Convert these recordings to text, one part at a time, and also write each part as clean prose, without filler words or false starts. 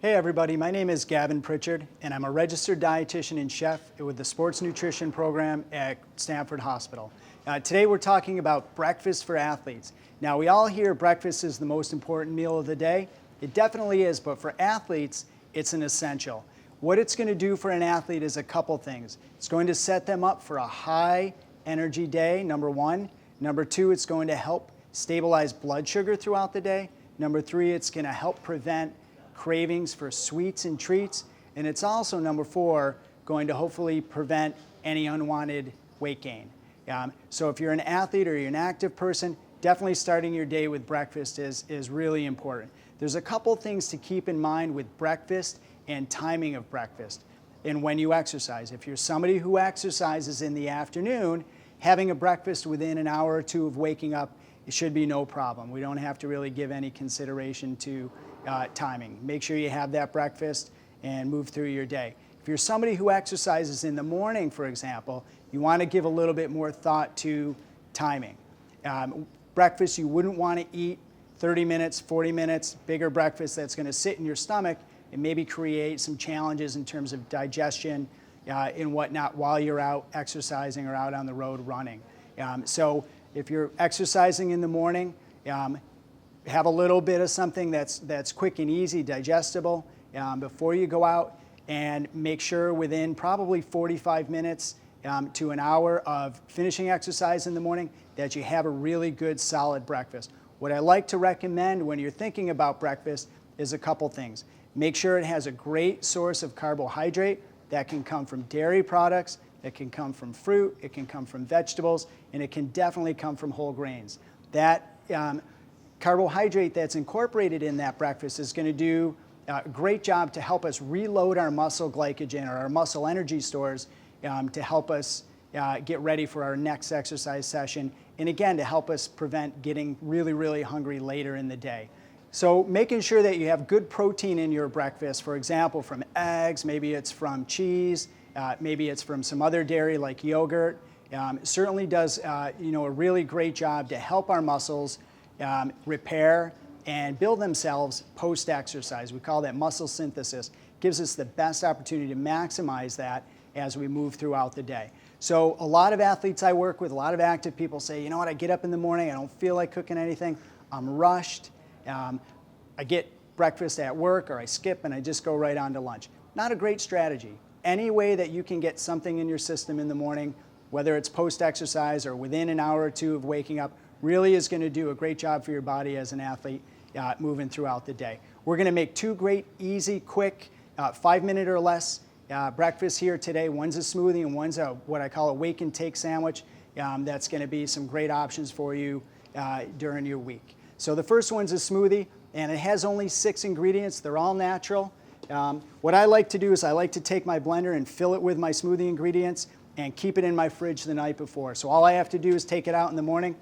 Hey everybody, my name is Gavin Pritchard and I'm a registered dietitian and chef with the sports nutrition program at Stanford Hospital. Today we're talking about breakfast for athletes. Now we all hear breakfast is the most important meal of the day. It definitely is, but for athletes it's an essential. What it's going to do for an athlete is a couple things. It's going to set them up for a high energy day, number one. Number two, it's going to help stabilize blood sugar throughout the day. Number three, it's going to help prevent cravings for sweets and treats, and it's also, number four, going to hopefully prevent any unwanted weight gain. So if you're an athlete or you're an active person, definitely starting your day with breakfast is really important. There's a couple things to keep in mind with breakfast and timing of breakfast and when you exercise. If you're somebody who exercises in the afternoon, having a breakfast within an hour or two of waking up, it should be no problem. We don't have to really give any consideration to timing. Make sure you have that breakfast and move through your day. If you're somebody who exercises in the morning, for example, you want to give a little bit more thought to timing. Breakfast, you wouldn't want to eat 30 minutes, 40 minutes, bigger breakfast that's going to sit in your stomach and maybe create some challenges in terms of digestion and whatnot while you're out exercising or out on the road running. So if you're exercising in the morning, have a little bit of something that's quick and easy, digestible before you go out, and make sure within probably 45 minutes to an hour of finishing exercise in the morning that you have a really good solid breakfast. What I like to recommend when you're thinking about breakfast is a couple things. Make sure it has a great source of carbohydrate that can come from dairy products, it can come from fruit, it can come from vegetables, and it can definitely come from whole grains. That carbohydrate that's incorporated in that breakfast is going to do a great job to help us reload our muscle glycogen or our muscle energy stores to help us get ready for our next exercise session, and again to help us prevent getting really, really hungry later in the day. So making sure that you have good protein in your breakfast, for example from eggs, maybe it's from cheese, maybe it's from some other dairy like yogurt, certainly does a really great job to help our muscles repair and build themselves post-exercise. We call that muscle synthesis. Gives us the best opportunity to maximize that as we move throughout the day. So a lot of athletes I work with, a lot of active people say, you know what, I get up in the morning, I don't feel like cooking anything, I'm rushed, I get breakfast at work or I skip and I just go right on to lunch. Not a great strategy. Any way that you can get something in your system in the morning, whether it's post-exercise or within an hour or two of waking up, really is going to do a great job for your body as an athlete moving throughout the day. We're going to make two great, easy, quick, 5-minute or less breakfasts here today. One's a smoothie and one's what I call a wake and take sandwich. That's going to be some great options for you during your week. So the first one's a smoothie, and it has only 6 ingredients. They're all natural. What I like to do is I like to take my blender and fill it with my smoothie ingredients and keep it in my fridge the night before. So all I have to do is take it out in the morning,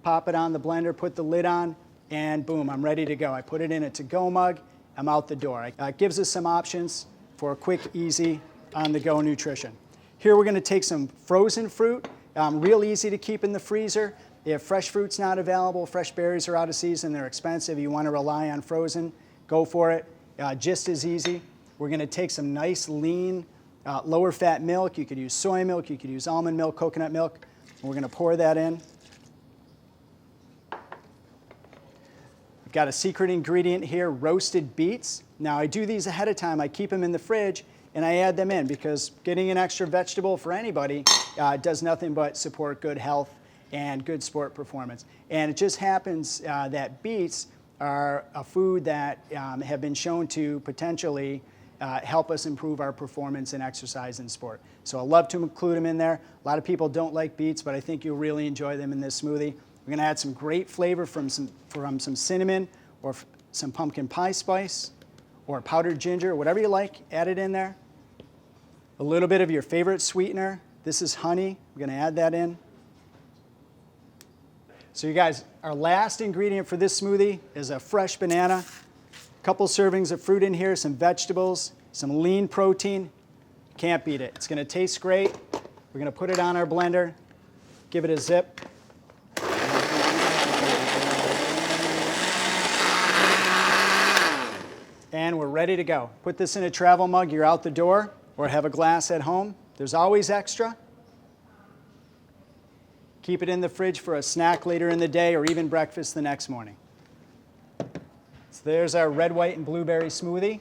pop it on the blender, put the lid on, and boom, I'm ready to go. I put it in a to-go mug, I'm out the door. It gives us some options for a quick, easy, on-the-go nutrition. Here we're going to take some frozen fruit, real easy to keep in the freezer. If fresh fruit's not available, fresh berries are out of season, they're expensive, you want to rely on frozen, go for it. Just as easy. We're going to take some nice, lean, lower fat milk. You could use soy milk, you could use almond milk, coconut milk. We're going to pour that in. We've got a secret ingredient here, roasted beets. Now I do these ahead of time. I keep them in the fridge and I add them in because getting an extra vegetable for anybody does nothing but support good health and good sport performance. And it just happens that beets are a food that have been shown to potentially help us improve our performance in exercise and sport. So I love to include them in there. A lot of people don't like beets, but I think you'll really enjoy them in this smoothie. We're going to add some great flavor from some cinnamon or some pumpkin pie spice or powdered ginger, whatever you like, add it in there. A little bit of your favorite sweetener. This is honey. We're going to add that in. So you guys, our last ingredient for this smoothie is a fresh banana, a couple servings of fruit in here, some vegetables, some lean protein. Can't beat it. It's going to taste great. We're going to put it on our blender, give it a zip. And we're ready to go. Put this in a travel mug, you're out the door, or have a glass at home. There's always extra. Keep it in the fridge for a snack later in the day or even breakfast the next morning. So there's our red, white, and blueberry smoothie.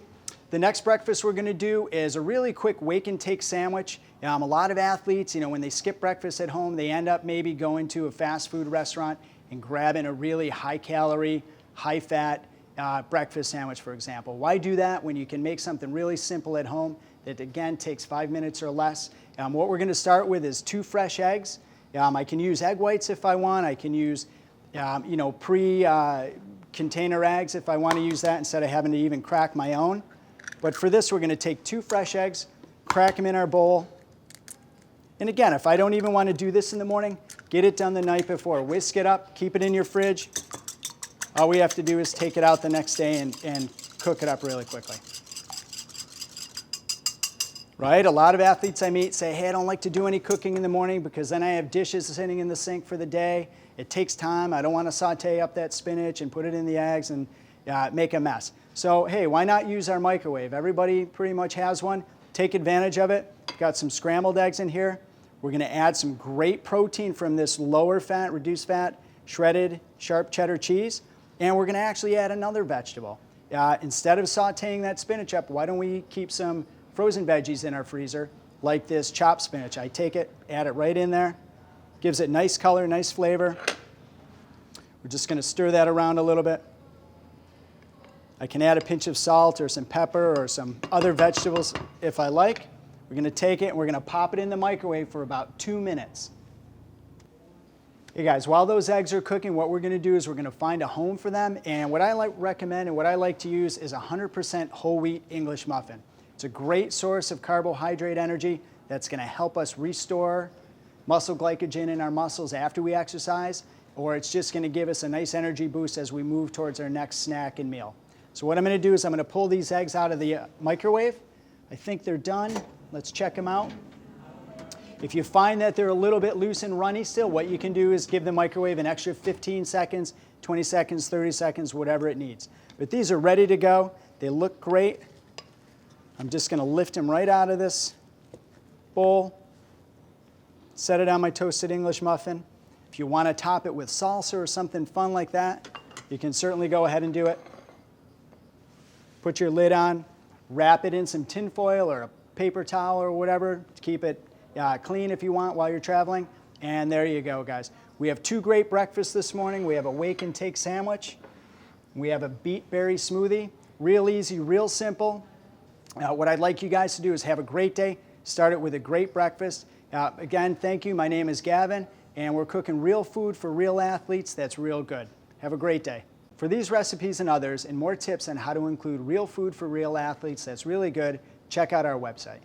The next breakfast we're going to do is a really quick wake and take sandwich. A lot of athletes, when they skip breakfast at home, they end up maybe going to a fast food restaurant and grabbing a really high calorie, high fat breakfast sandwich, for example. Why do that when you can make something really simple at home that, again, takes 5 minutes or less? What we're going to start with is 2 fresh eggs. I can use egg whites if I want. I can use, container eggs if I want to use that instead of having to even crack my own. But for this, we're going to take 2 fresh eggs, crack them in our bowl. And again, if I don't even want to do this in the morning, get it done the night before. Whisk it up, keep it in your fridge. All we have to do is take it out the next day and cook it up really quickly. Right? A lot of athletes I meet say, hey, I don't like to do any cooking in the morning because then I have dishes sitting in the sink for the day. It takes time. I don't want to saute up that spinach and put it in the eggs and make a mess. So, hey, why not use our microwave? Everybody pretty much has one. Take advantage of it. Got some scrambled eggs in here. We're going to add some great protein from this lower fat, reduced fat, shredded sharp cheddar cheese. And we're going to actually add another vegetable. Instead of sauteing that spinach up, why don't we keep some frozen veggies in our freezer, like this chopped spinach. I take it, add it right in there. Gives it nice color, nice flavor. We're just going to stir that around a little bit. I can add a pinch of salt or some pepper or some other vegetables if I like. We're going to take it and we're going to pop it in the microwave for about 2 minutes. Hey guys, while those eggs are cooking, what we're going to do is we're going to find a home for them. And what I recommend and what I like to use is 100% whole wheat English muffin. It's a great source of carbohydrate energy that's going to help us restore muscle glycogen in our muscles after we exercise, or it's just going to give us a nice energy boost as we move towards our next snack and meal. So what I'm going to do is I'm going to pull these eggs out of the microwave. I think they're done. Let's check them out. If you find that they're a little bit loose and runny still, what you can do is give the microwave an extra 15 seconds, 20 seconds, 30 seconds, whatever it needs. But these are ready to go. They look great. I'm just going to lift them right out of this bowl, set it on my toasted English muffin. If you want to top it with salsa or something fun like that, you can certainly go ahead and do it. Put your lid on, wrap it in some tin foil or a paper towel or whatever to keep it clean if you want while you're traveling. And there you go, guys. We have 2 great breakfasts this morning. We have a wake and take sandwich. We have a beet berry smoothie. Real easy, real simple. What I'd like you guys to do is have a great day. Start it with a great breakfast. Again, thank you. My name is Gavin, and we're cooking real food for real athletes that's real good. Have a great day. For these recipes and others, and more tips on how to include real food for real athletes that's really good, check out our website.